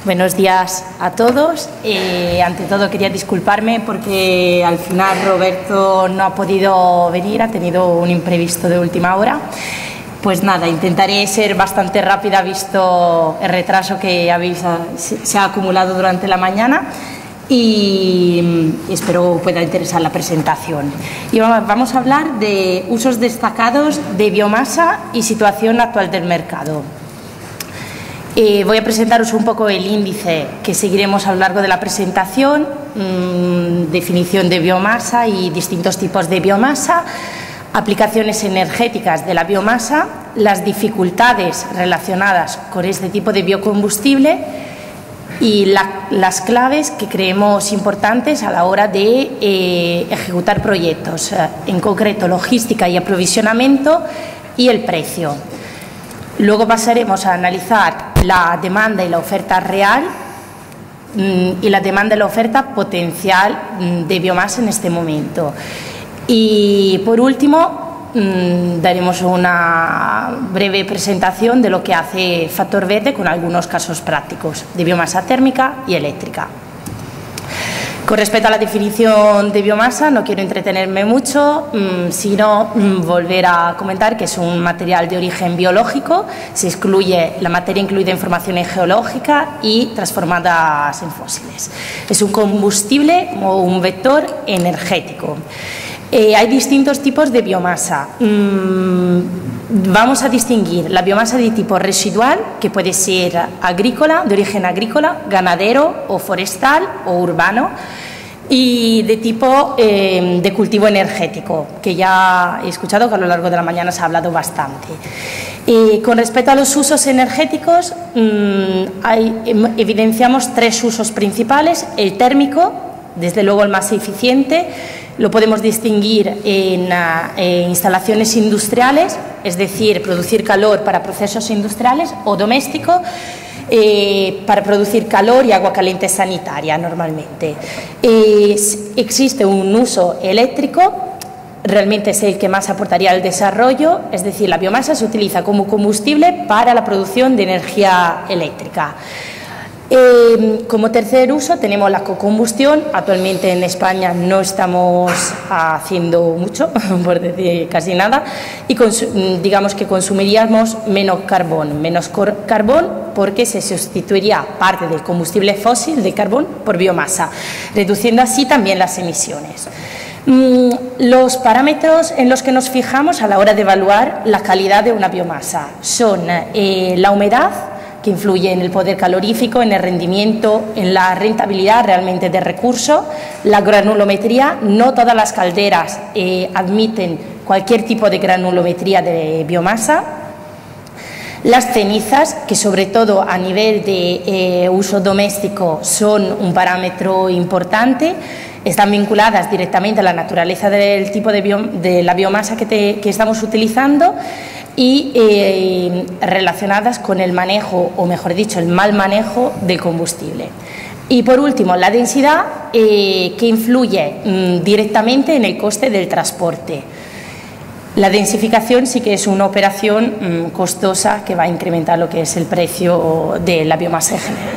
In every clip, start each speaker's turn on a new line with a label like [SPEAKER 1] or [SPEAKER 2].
[SPEAKER 1] Buenos días a todos. Ante todo quería disculparme porque al final Roberto no ha podido venir, ha tenido un imprevisto de última hora. Pues nada, intentaré ser bastante rápida visto el retraso que se ha acumulado durante la mañana y espero pueda interesar la presentación. Y vamos a hablar de usos destacados de biomasa y situación actual del mercado. Voy a presentaros un poco el índice que seguiremos a lo largo de la presentación, definición de biomasa y distintos tipos de biomasa, aplicaciones energéticas de la biomasa, las dificultades relacionadas con este tipo de biocombustible y las claves que creemos importantes a la hora de ejecutar proyectos, en concreto logística y aprovisionamiento y el precio. Luego pasaremos a analizar la demanda y la oferta real y la demanda y la oferta potencial de biomasa en este momento. Y por último, daremos una breve presentación de lo que hace Factor Verde con algunos casos prácticos de biomasa térmica y eléctrica. Con respecto a la definición de biomasa, no quiero entretenerme mucho, sino volver a comentar que es un material de origen biológico, se excluye la materia incluida en formación geológica y transformadas en fósiles. Es un combustible o un vector energético. Hay distintos tipos de biomasa. Vamos a distinguir la biomasa de tipo residual, que puede ser agrícola, de origen agrícola, ganadero o forestal o urbano, y de tipo de cultivo energético, que ya he escuchado que a lo largo de la mañana se ha hablado bastante. Con respecto a los usos energéticos, evidenciamos tres usos principales: el térmico, desde luego el más eficiente. Lo podemos distinguir en instalaciones industriales, es decir, producir calor para procesos industriales, o doméstico, para producir calor y agua caliente sanitaria normalmente. Existe un uso eléctrico, realmente es el que más aportaría al desarrollo, es decir, la biomasa se utiliza como combustible para la producción de energía eléctrica. Como tercer uso tenemos la cocombustión. Actualmente en España no estamos haciendo mucho, por decir casi nada, y digamos que consumiríamos menos carbón porque se sustituiría parte del combustible fósil de carbón por biomasa, reduciendo así también las emisiones. Los parámetros en los que nos fijamos a la hora de evaluar la calidad de una biomasa son la humedad, que influye en el poder calorífico, en el rendimiento, en la rentabilidad realmente de recurso, la granulometría. No todas las calderas admiten cualquier tipo de granulometría de biomasa. Las cenizas, que sobre todo a nivel de uso doméstico son un parámetro importante, están vinculadas directamente a la naturaleza del tipo de la biomasa que estamos utilizando y relacionadas con el manejo, o mejor dicho, el mal manejo del combustible. Y por último, la densidad, que influye directamente en el coste del transporte. La densificación sí que es una operación costosa que va a incrementar lo que es el precio de la biomasa en general.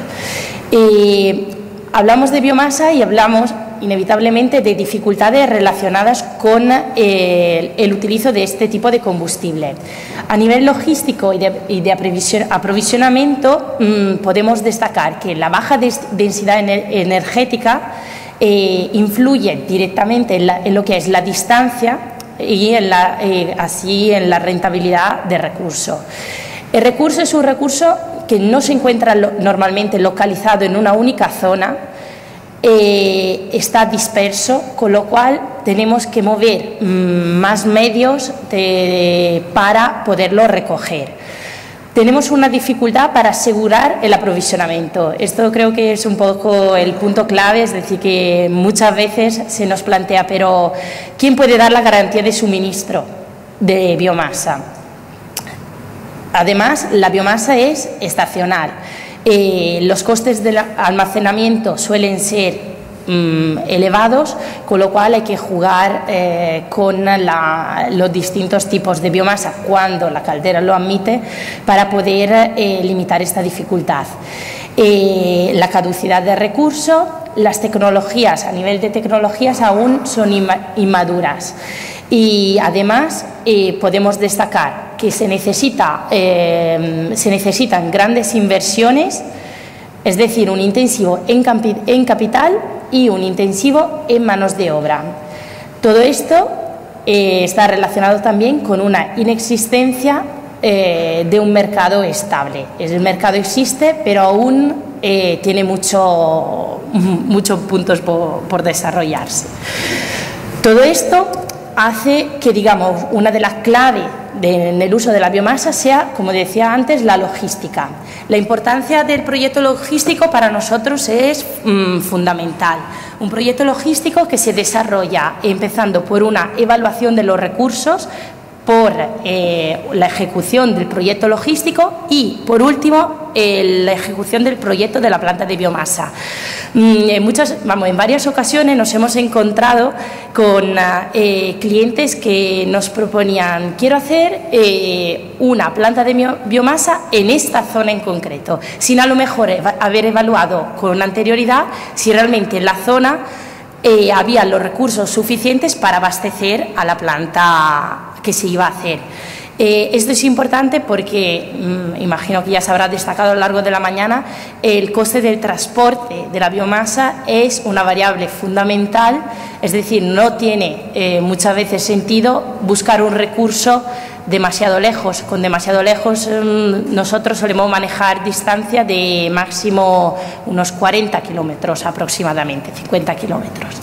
[SPEAKER 1] Hablamos de biomasa y hablamos inevitablemente de dificultades relacionadas con el utilizo de este tipo de combustible. A nivel logístico y de aprovisionamiento podemos destacar que la baja densidad energética influye directamente en lo que es la distancia y así en la rentabilidad de recurso. El recurso es un recurso que no se encuentra normalmente localizado en una única zona, está disperso, con lo cual tenemos que mover más medios para poderlo recoger. Tenemos una dificultad para asegurar el aprovisionamiento. Esto creo que es un poco el punto clave, es decir, que muchas veces se nos plantea, pero ¿quién puede dar la garantía de suministro de biomasa? Además, la biomasa es estacional. Los costes del almacenamiento suelen ser elevados, con lo cual hay que jugar con los distintos tipos de biomasa cuando la caldera lo admite para poder limitar esta dificultad. La caducidad de recursos, las tecnologías, a nivel de tecnologías, aún son inmaduras. Y además podemos destacar que se necesitan grandes inversiones, es decir, un intensivo en capital y un intensivo en manos de obra. Todo esto está relacionado también con una inexistencia de un mercado estable. El mercado existe, pero aún tiene muchos puntos por desarrollarse. Todo esto hace que, digamos, una de las claves en el uso de la biomasa sea, como decía antes, la logística. La importancia del proyecto logístico para nosotros es fundamental. Un proyecto logístico que se desarrolla empezando por una evaluación de los recursos, por la ejecución del proyecto logístico y, por último, la ejecución del proyecto de la planta de biomasa. En varias ocasiones nos hemos encontrado con clientes que nos proponían: quiero hacer una planta de biomasa en esta zona en concreto, sin a lo mejor haber evaluado con anterioridad si realmente en la zona había los recursos suficientes para abastecer a la planta que se iba a hacer. Esto es importante porque, imagino que ya se habrá destacado a lo largo de la mañana, el coste del transporte de la biomasa es una variable fundamental, es decir, no tiene muchas veces sentido buscar un recurso demasiado lejos. Con demasiado lejos nosotros solemos manejar distancia de máximo unos 40 kilómetros aproximadamente, 50 kilómetros.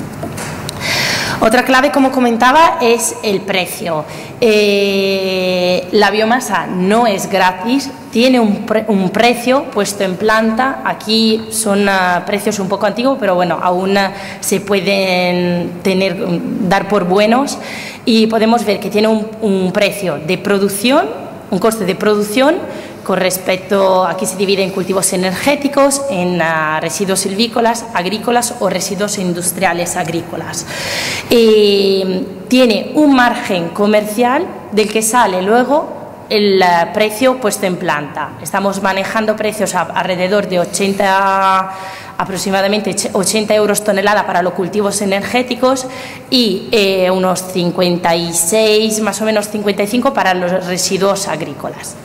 [SPEAKER 1] Otra clave, como comentaba, es el precio. La biomasa no es gratis, tiene un precio puesto en planta. Aquí son precios un poco antiguos, pero bueno, aún se pueden dar por buenos, y podemos ver que tiene un precio de producción, un coste de producción con respecto, aquí se divide en cultivos energéticos, en residuos silvícolas, agrícolas o residuos industriales agrícolas. Tiene un margen comercial del que sale luego el precio puesto en planta. Estamos manejando precios alrededor de aproximadamente 80 euros tonelada para los cultivos energéticos y unos 56, más o menos 55 para los residuos agrícolas.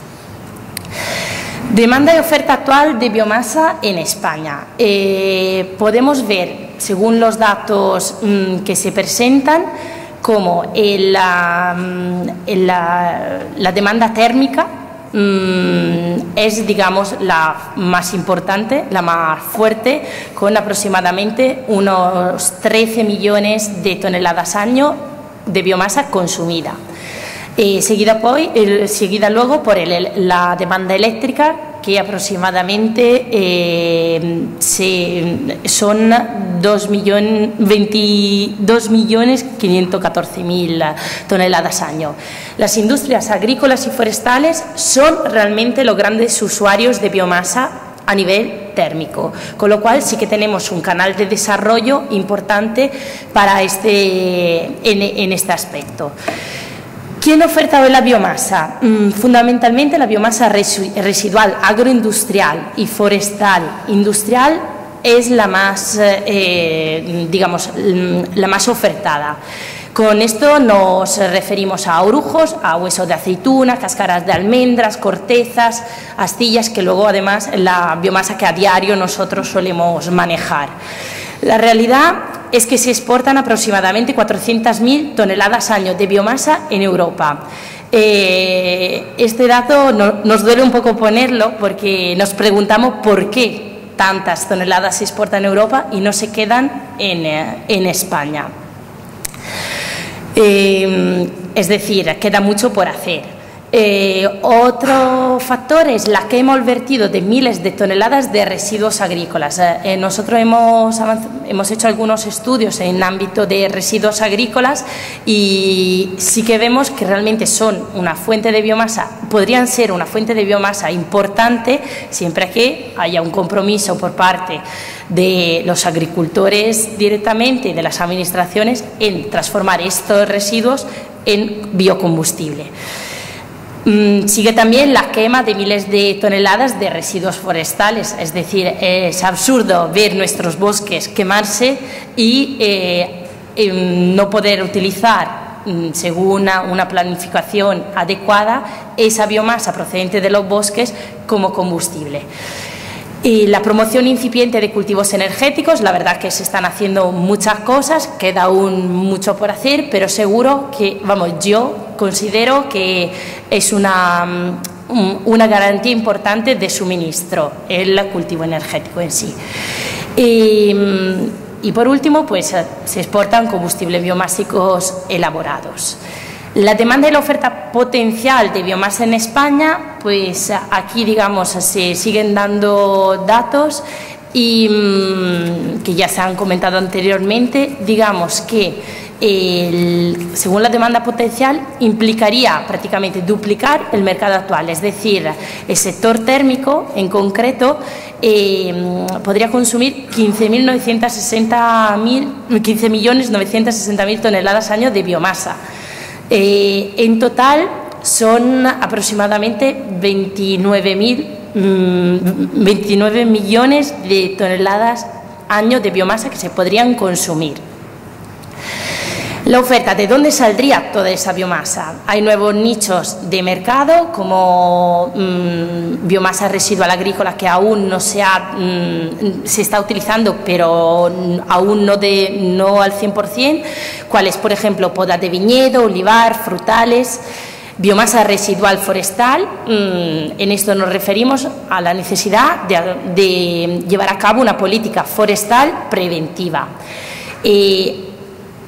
[SPEAKER 1] Demanda y oferta actual de biomasa en España. Podemos ver, según los datos que se presentan, como la demanda térmica es, digamos, la más importante, la más fuerte, con aproximadamente unos 13 millones de toneladas año de biomasa consumida. Seguida luego por la demanda eléctrica, que aproximadamente son 2.514.000 toneladas año. Las industrias agrícolas y forestales son realmente los grandes usuarios de biomasa a nivel térmico, con lo cual sí que tenemos un canal de desarrollo importante para en este aspecto. ¿Quién oferta hoy la biomasa? Fundamentalmente la biomasa residual agroindustrial y forestal industrial es la más, digamos, la más ofertada. Con esto nos referimos a orujos, a huesos de aceituna, cáscaras de almendras, cortezas, astillas, que luego además la biomasa que a diario nosotros solemos manejar. La realidad es que se exportan aproximadamente 400.000 toneladas año de biomasa en Europa. Este dato nos duele un poco ponerlo porque nos preguntamos por qué tantas toneladas se exportan en Europa y no se quedan en España. Es decir, queda mucho por hacer. Otro factor es la quema al vertido de miles de toneladas de residuos agrícolas. Nosotros hemos hecho algunos estudios en ámbito de residuos agrícolas y sí que vemos que realmente son una fuente de biomasa, podrían ser una fuente de biomasa importante siempre que haya un compromiso por parte de los agricultores directamente y de las administraciones en transformar estos residuos en biocombustible. Sigue también la quema de miles de toneladas de residuos forestales, es decir, es absurdo ver nuestros bosques quemarse y no poder utilizar, según una planificación adecuada, esa biomasa procedente de los bosques como combustible. Y la promoción incipiente de cultivos energéticos, la verdad que se están haciendo muchas cosas, queda aún mucho por hacer, pero seguro que, yo considero que es una garantía importante de suministro el cultivo energético en sí. Y por último, pues se exportan combustibles biomásicos elaborados. La demanda y la oferta potencial de biomasa en España, pues aquí, digamos, se siguen dando datos y que ya se han comentado anteriormente. Digamos que según la demanda potencial implicaría prácticamente duplicar el mercado actual, es decir, el sector térmico en concreto podría consumir 15.960.000 toneladas año de biomasa. En total son aproximadamente 29 millones de toneladas año de biomasa que se podrían consumir. La oferta, ¿de dónde saldría toda esa biomasa? Hay nuevos nichos de mercado como biomasa residual agrícola que aún no se está utilizando, pero aún no al 100%, cuáles, por ejemplo, poda de viñedo, olivar, frutales. Biomasa residual forestal, en esto nos referimos a la necesidad de llevar a cabo una política forestal preventiva.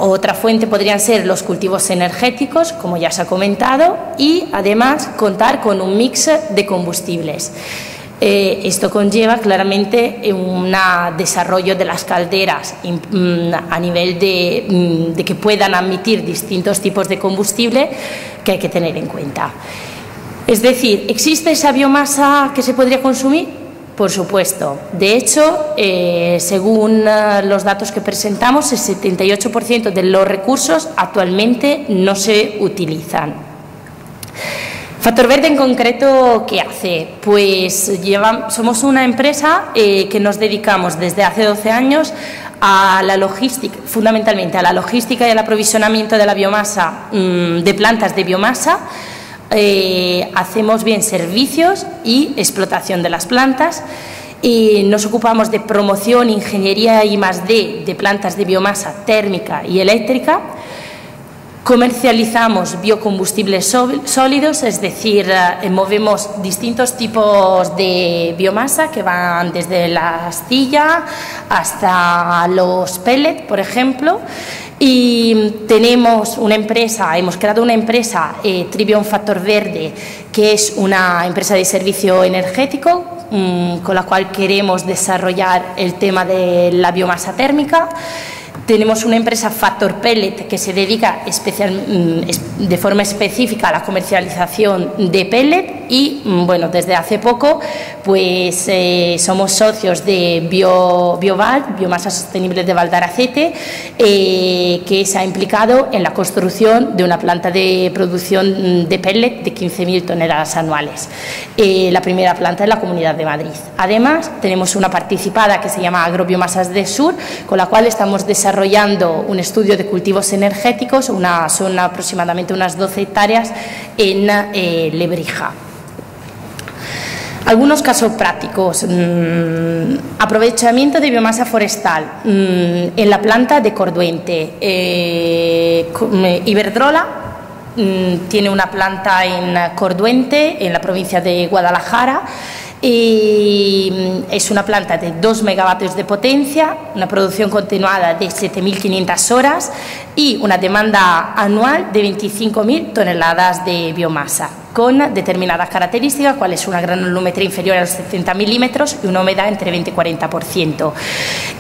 [SPEAKER 1] Otra fuente podrían ser los cultivos energéticos, como ya se ha comentado, y además contar con un mix de combustibles. Esto conlleva claramente un desarrollo de las calderas a nivel de que puedan admitir distintos tipos de combustible que hay que tener en cuenta. Es decir, ¿existe esa biomasa que se podría consumir? Por supuesto. De hecho, según los datos que presentamos, el 78% de los recursos actualmente no se utilizan. Factor Verde en concreto, ¿qué hace? Pues somos una empresa que nos dedicamos desde hace 12 años a la logística, fundamentalmente a la logística y al aprovisionamiento de la biomasa, de plantas de biomasa. Hacemos bien servicios y explotación de las plantas. Nos ocupamos de promoción, ingeniería y +D de plantas de biomasa térmica y eléctrica. Comercializamos biocombustibles sólidos, es decir, movemos distintos tipos de biomasa que van desde la astilla hasta los pellets, por ejemplo. Y tenemos una empresa, hemos creado una empresa, Trivium Factor Verde, que es una empresa de servicio energético con la cual queremos desarrollar el tema de la biomasa térmica. Tenemos una empresa Factor Pellet que se dedica de forma específica a la comercialización de pellet y, bueno, desde hace poco pues somos socios de Bioval, Biomasa Sostenible de Valdaracete, que se ha implicado en la construcción de una planta de producción de pellet de 15.000 toneladas anuales. La primera planta en la Comunidad de Madrid. Además, tenemos una participada que se llama Agrobiomasas de Sur, con la cual estamos desarrollando un estudio de cultivos energéticos, son aproximadamente unas 12 hectáreas en Lebrija. Algunos casos prácticos. Aprovechamiento de biomasa forestal en la planta de Corduente. Iberdrola tiene una planta en Corduente, en la provincia de Guadalajara. Y es una planta de 2 megavatios de potencia, una producción continuada de 7.500 horas y una demanda anual de 25.000 toneladas de biomasa, con determinadas características, cuál es una granulometría inferior a los 70 milímetros y una humedad entre 20 y 40%.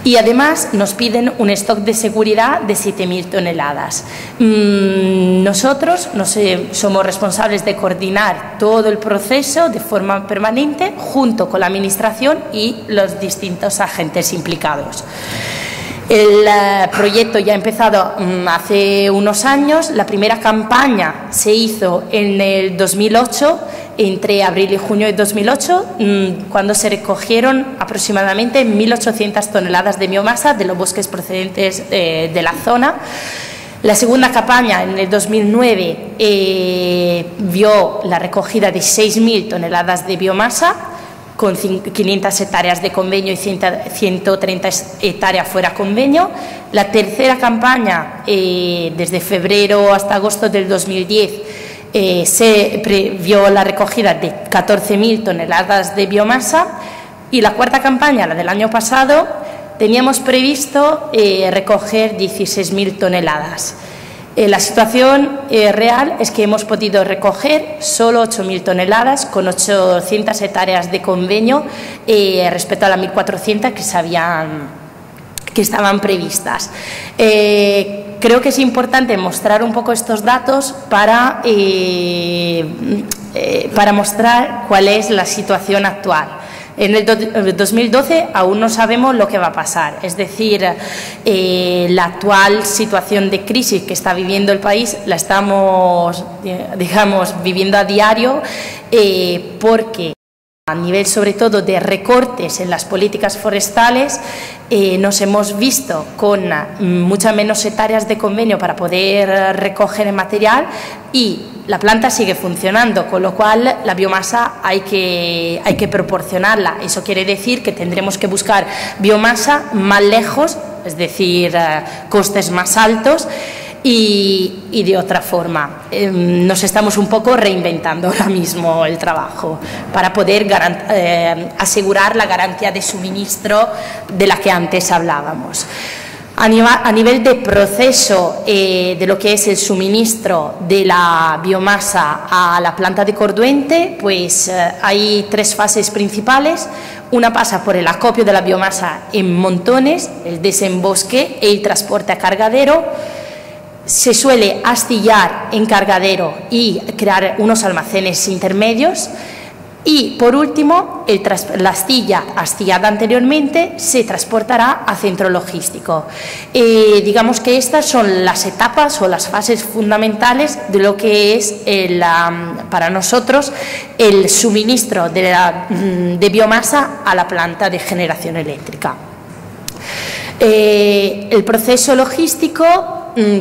[SPEAKER 1] Y además nos piden un stock de seguridad de 7.000 toneladas. Nosotros somos responsables de coordinar todo el proceso de forma permanente junto con la Administración y los distintos agentes implicados. El proyecto ya ha empezado hace unos años. La primera campaña se hizo en el 2008, entre abril y junio de 2008, cuando se recogieron aproximadamente 1.800 toneladas de biomasa de los bosques procedentes de la zona. La segunda campaña, en el 2009, vio la recogida de 6.000 toneladas de biomasa, con 500 hectáreas de convenio y 130 hectáreas fuera convenio. La tercera campaña, desde febrero hasta agosto del 2010, se previó la recogida de 14.000 toneladas de biomasa, y la cuarta campaña, la del año pasado, teníamos previsto recoger 16.000 toneladas. La situación real es que hemos podido recoger solo 8.000 toneladas con 800 hectáreas de convenio respecto a las 1.400 que estaban previstas. Creo que es importante mostrar un poco estos datos para mostrar cuál es la situación actual. En el 2012 aún no sabemos lo que va a pasar, es decir, la actual situación de crisis que está viviendo el país la estamos, digamos, viviendo a diario, porque a nivel sobre todo de recortes en las políticas forestales nos hemos visto con muchas menos hectáreas de convenio para poder recoger el material, y la planta sigue funcionando, con lo cual la biomasa hay que proporcionarla. Eso quiere decir que tendremos que buscar biomasa más lejos, es decir, costes más altos, y de otra forma. Nos estamos un poco reinventando ahora mismo el trabajo para poder asegurar la garantía de suministro de la que antes hablábamos. A nivel de proceso de lo que es el suministro de la biomasa a la planta de Corduente, pues hay tres fases principales. Una pasa por el acopio de la biomasa en montones, el desembosque y el transporte a cargadero. Se suele astillar en cargadero y crear unos almacenes intermedios. Y, por último, la astilla astillada anteriormente se transportará a centro logístico. Digamos que estas son las etapas o las fases fundamentales de lo que es para nosotros el suministro de biomasa a la planta de generación eléctrica. El proceso logístico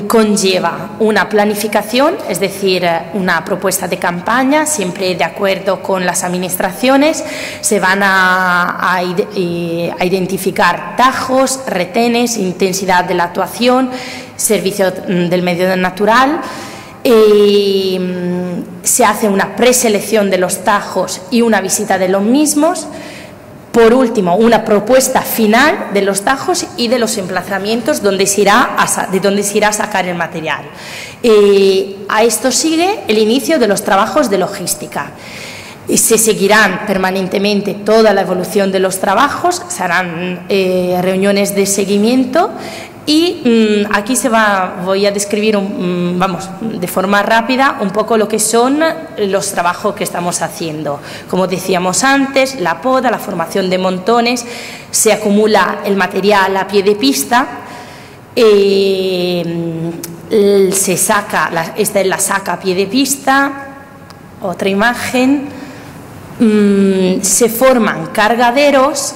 [SPEAKER 1] conlleva una planificación, es decir, una propuesta de campaña, siempre de acuerdo con las administraciones. Se van a identificar tajos, retenes, intensidad de la actuación, servicio del medio natural. Se hace una preselección de los tajos y una visita de los mismos. Por último, una propuesta final de los tajos y de los emplazamientos de donde se irá a sacar el material. A esto sigue el inicio de los trabajos de logística. Se seguirán permanentemente toda la evolución de los trabajos, se harán reuniones de seguimiento, y aquí voy a describir, de forma rápida, un poco lo que son los trabajos que estamos haciendo. Como decíamos antes, la poda, la formación de montones, se acumula el material a pie de pista, se saca, esta es la saca a pie de pista, otra imagen, se forman cargaderos.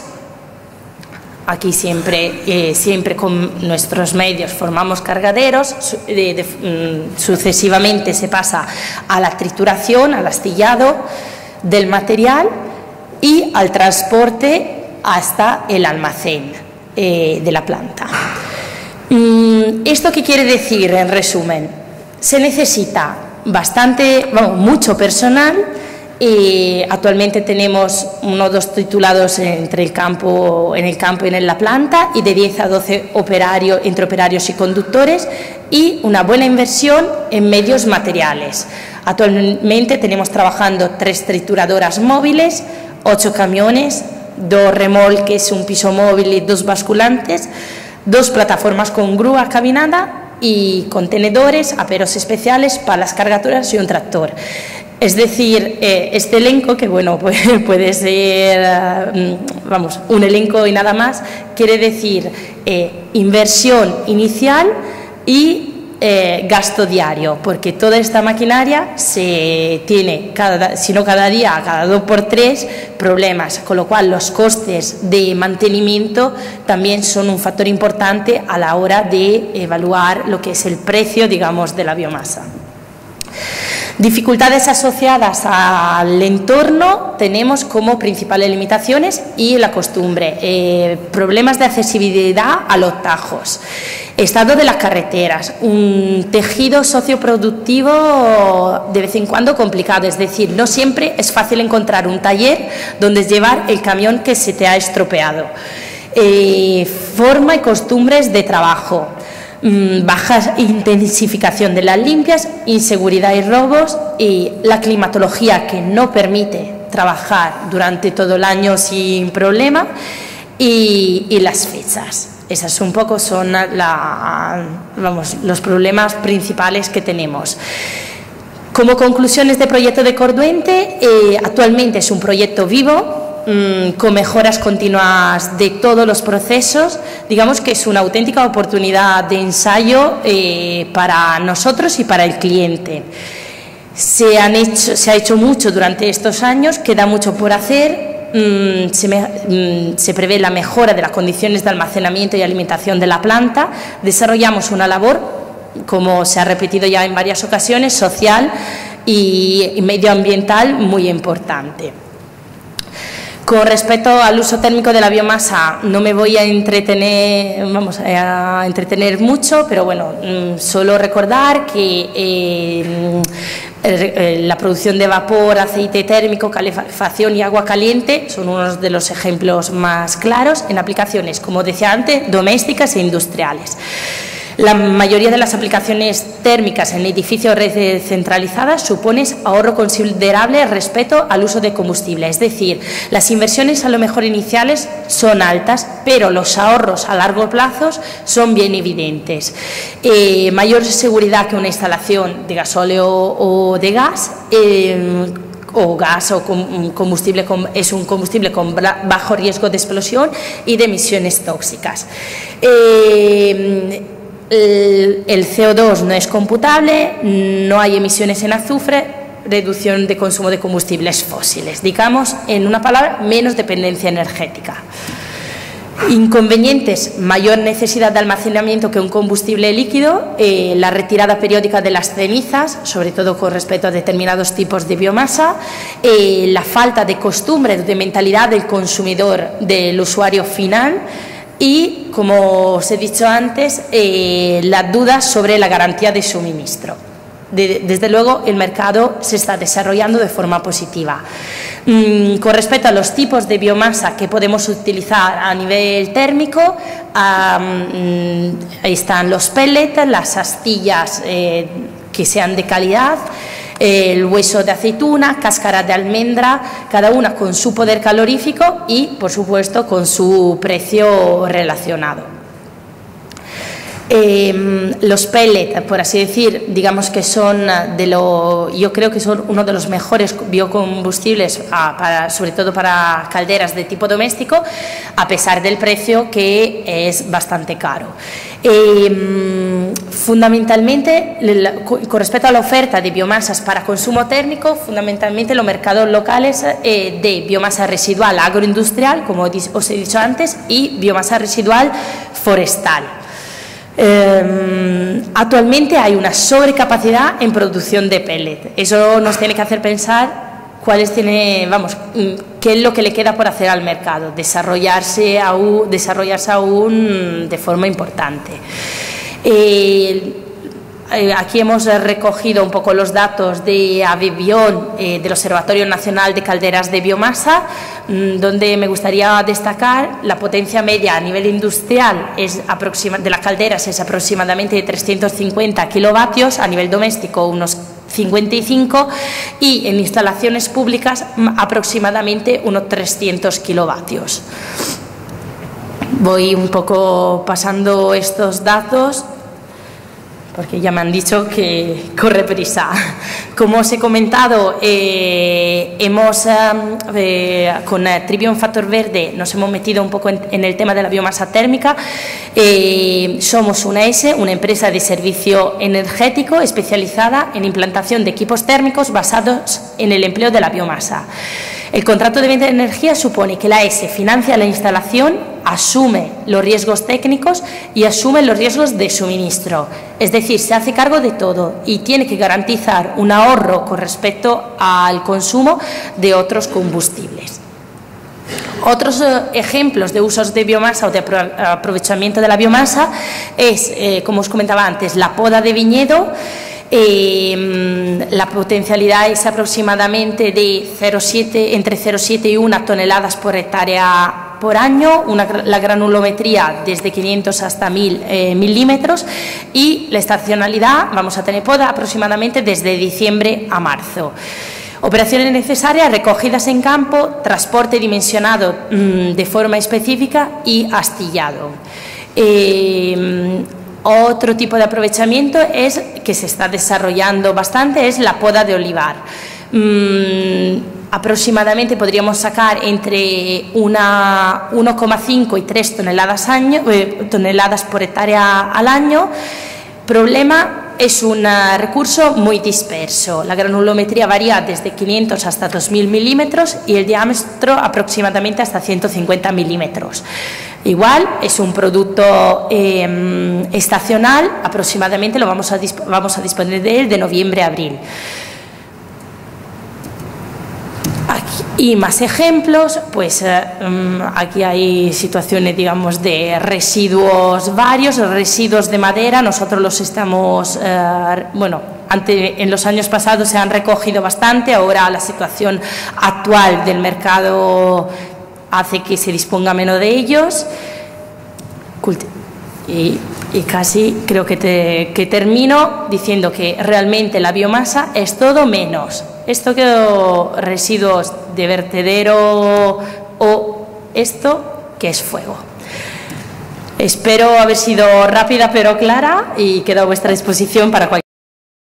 [SPEAKER 1] Aquí siempre con nuestros medios formamos cargaderos, sucesivamente se pasa a la trituración, al astillado del material y al transporte hasta el almacén de la planta. ¿Esto qué quiere decir en resumen? Se necesita mucho personal. Actualmente tenemos 1 o 2 titulados en el campo y en la planta, y de 10 a 12 operarios, entre operarios y conductores, y una buena inversión en medios materiales. Actualmente tenemos trabajando 3 trituradoras móviles, 8 camiones, 2 remolques, un piso móvil y 2 basculantes, 2 plataformas con grúa cabinada y contenedores, aperos especiales, palas cargadoras y un tractor. Es decir, este elenco, que bueno, puede ser, vamos, un elenco y nada más, quiere decir inversión inicial y gasto diario, porque toda esta maquinaria se tiene, si no cada día, cada 2 por 3 problemas, con lo cual los costes de mantenimiento también son un factor importante a la hora de evaluar lo que es el precio, digamos, de la biomasa. Dificultades asociadas al entorno tenemos como principales limitaciones y la costumbre, problemas de accesibilidad a los tajos, estado de las carreteras, un tejido socioproductivo de vez en cuando complicado, es decir, no siempre es fácil encontrar un taller donde llevar el camión que se te ha estropeado, forma y costumbres de trabajo, baja intensificación de las limpias, inseguridad y robos, y la climatología que no permite trabajar durante todo el año sin problema, y las fechas. Esas un poco son los problemas principales que tenemos. Como conclusiones de proyecto de Corduente, actualmente es un proyecto vivo, con mejoras continuas de todos los procesos. Digamos que es una auténtica oportunidad de ensayo para nosotros y para el cliente. Se ha hecho mucho durante estos años, queda mucho por hacer. Se prevé la mejora de las condiciones de almacenamiento y alimentación de la planta. Desarrollamos una labor, como se ha repetido ya en varias ocasiones, social y medioambiental muy importante. Con respecto al uso térmico de la biomasa, no me voy a entretener, mucho, pero bueno, solo recordar que la producción de vapor, aceite térmico, calefacción y agua caliente son unos de los ejemplos más claros en aplicaciones, como decía antes, domésticas e industriales. La mayoría de las aplicaciones térmicas en edificios redes centralizadas suponen ahorro considerable respecto al uso de combustible, es decir, las inversiones a lo mejor iniciales son altas, pero los ahorros a largo plazo son bien evidentes. Mayor seguridad que una instalación de gasóleo o de gas, o gas o combustible, es un combustible con bajo riesgo de explosión y de emisiones tóxicas. El CO2 no es computable, no hay emisiones en azufre, reducción de consumo de combustibles fósiles, digamos, en una palabra, menos dependencia energética. Inconvenientes: mayor necesidad de almacenamiento que un combustible líquido, la retirada periódica de las cenizas, sobre todo con respecto a determinados tipos de biomasa, la falta de costumbre, de mentalidad del consumidor, del usuario final, y, como os he dicho antes, las dudas sobre la garantía de suministro. Desde luego, el mercado se está desarrollando de forma positiva. Con respecto a los tipos de biomasa que podemos utilizar a nivel térmico, ahí están los pellets, las astillas que sean de calidad, el hueso de aceituna, cáscara de almendra, cada una con su poder calorífico y, por supuesto, con su precio relacionado. Los pellets, por así decir, digamos que son yo creo que son uno de los mejores biocombustibles, sobre todo para calderas de tipo doméstico, a pesar del precio que es bastante caro. Fundamentalmente, con respecto a la oferta de biomasas para consumo térmico, fundamentalmente los mercados locales de biomasa residual agroindustrial, como os he dicho antes, y biomasa residual forestal. Actualmente hay una sobrecapacidad en producción de pellet. Eso nos tiene que hacer pensar qué es lo que le queda por hacer al mercado, desarrollarse aún de forma importante. Aquí hemos recogido un poco los datos de AVEBION, del Observatorio Nacional de Calderas de Biomasa, donde me gustaría destacar la potencia media a nivel industrial de las calderas es aproximadamente de 350 kilovatios, a nivel doméstico unos 55 y en instalaciones públicas aproximadamente unos 300 kilovatios. Voy un poco pasando estos datos porque ya me han dicho que corre prisa. Como os he comentado, con Trivium Factor Verde nos hemos metido un poco en el tema de la biomasa térmica. Somos una empresa de servicio energético especializada en implantación de equipos térmicos basados en el empleo de la biomasa. El contrato de venta de energía supone que la ESE financia la instalación, asume los riesgos técnicos y asume los riesgos de suministro. Es decir, se hace cargo de todo y tiene que garantizar un ahorro con respecto al consumo de otros combustibles. Otros ejemplos de usos de biomasa o de aprovechamiento de la biomasa es, como os comentaba antes, la poda de viñedo. La potencialidad es aproximadamente de entre 0,7 y 1 toneladas por hectárea por año, la granulometría desde 500 hasta 1000 milímetros y la estacionalidad, vamos a tener poda aproximadamente desde diciembre a marzo. Operaciones necesarias, recogidas en campo, transporte dimensionado de forma específica y astillado. Otro tipo de aprovechamiento que se está desarrollando bastante es la poda de olivar. Aproximadamente podríamos sacar entre 1,5 y 3 toneladas por hectárea al año. Problema, es un recurso muy disperso. La granulometría varía desde 500 hasta 2000 milímetros y el diámetro aproximadamente hasta 150 milímetros. Igual es un producto estacional, aproximadamente vamos a disponer de él de noviembre a abril. Y más ejemplos, pues aquí hay situaciones, digamos, de residuos varios, residuos de madera. Nosotros los estamos, en los años pasados se han recogido bastante, ahora la situación actual del mercado hace que se disponga menos de ellos. Y casi creo que termino diciendo que realmente la biomasa es todo menos esto que residuos de vertedero o esto que es fuego. Espero haber sido rápida pero clara y quedo a vuestra disposición para cualquier